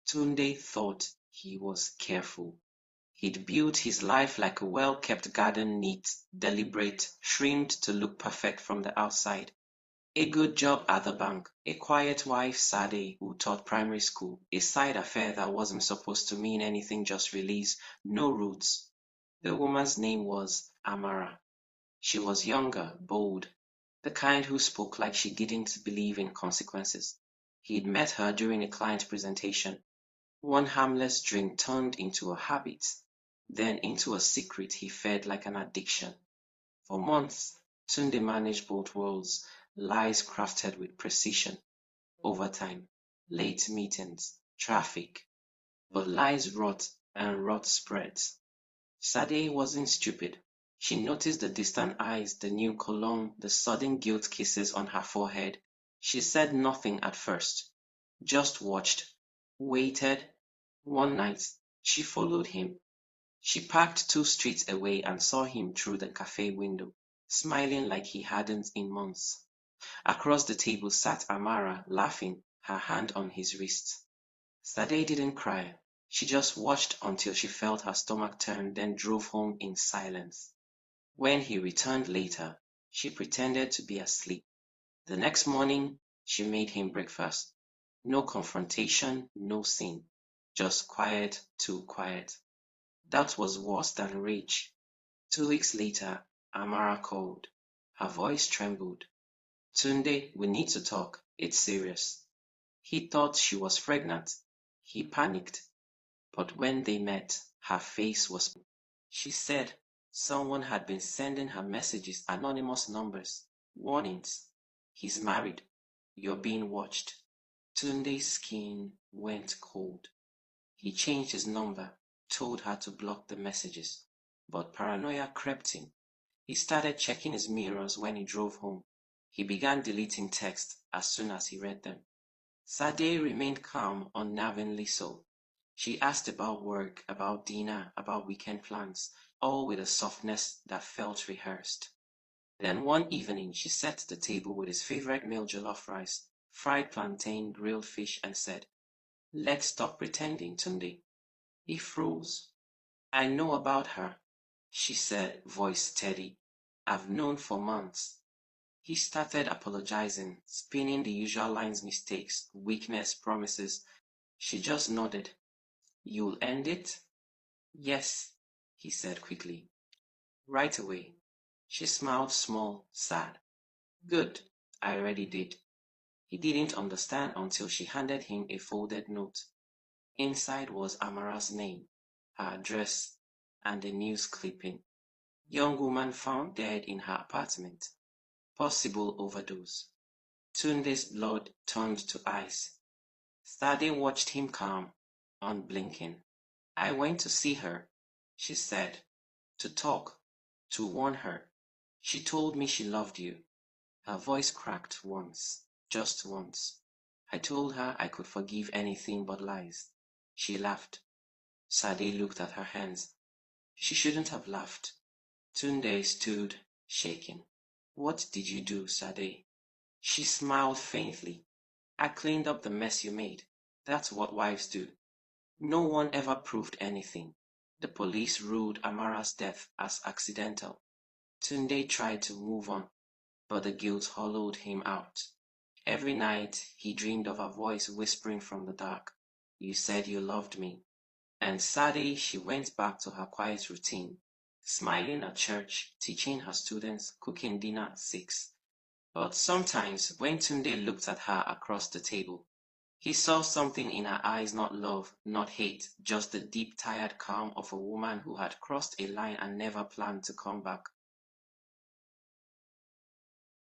Tunde thought he was careful. He'd built his life like a well-kept garden, neat, deliberate, trimmed to look perfect from the outside. A good job at the bank, a quiet wife Sade who taught primary school, a side affair that wasn't supposed to mean anything, just release, no roots. The woman's name was Amara. She was younger, bold, the kind who spoke like she didn't believe in consequences. He'd met her during a client presentation. One harmless drink turned into a habit, then into a secret he fed like an addiction. For months, Tunde managed both worlds, lies crafted with precision, overtime, late meetings, traffic. But lies rot and rot spreads. Sade wasn't stupid. She noticed the distant eyes, the new cologne, the sudden guilt kisses on her forehead. She said nothing at first, just watched, waited. One night, she followed him. She parked 2 streets away and saw him through the cafe window, smiling like he hadn't in months. Across the table sat Amara, laughing, her hand on his wrist. Sade didn't cry. She just watched until she felt her stomach turn, then drove home in silence. When he returned later, she pretended to be asleep. The next morning, she made him breakfast. No confrontation, no scene. Just quiet, too quiet. That was worse than rage. 2 weeks later, Amara called. Her voice trembled. Tunde, we need to talk. It's serious. He thought she was pregnant. He panicked. But when they met, her face was. She said someone had been sending her messages, anonymous numbers, warnings. He's married. You're being watched. Tunde's skin went cold. He changed his number, told her to block the messages. But paranoia crept in. He started checking his mirrors when he drove home. He began deleting texts as soon as he read them. Sade remained calm, unnervingly so. She asked about work, about dinner, about weekend plans, all with a softness that felt rehearsed. Then one evening she set the table with his favorite meal, jollof rice, fried plantain, grilled fish, and said, "Let's stop pretending, Tunde." He froze. "I know about her," she said, voice steady. "I've known for months." He started apologizing, spinning the usual lines, mistakes, weakness, promises. She just nodded. "You'll end it?" "Yes," he said quickly. "Right away." She smiled small, sad. "Good. I already did." He didn't understand until she handed him a folded note. Inside was Amara's name, her address, and a news clipping. Young woman found dead in her apartment. Possible overdose. Tunde's blood turned to ice. Sade watched him calm, unblinking. "I went to see her," she said, "to talk, to warn her. She told me she loved you." Her voice cracked once, just once. "I told her I could forgive anything but lies." She laughed. Sade looked at her hands. She shouldn't have laughed. Tunde stood, shaking. "What did you do, Sade?" She smiled faintly. "I cleaned up the mess you made. That's what wives do. No one ever proved anything. The police ruled Amara's death as accidental." Tunde tried to move on, but the guilt hollowed him out. Every night he dreamed of her voice whispering from the dark, "You said you loved me." And sadly she went back to her quiet routine, smiling at church, teaching her students, cooking dinner at 6. But sometimes when Tunde looked at her across the table, he saw something in her eyes, not love, not hate, just the deep, tired calm of a woman who had crossed a line and never planned to come back.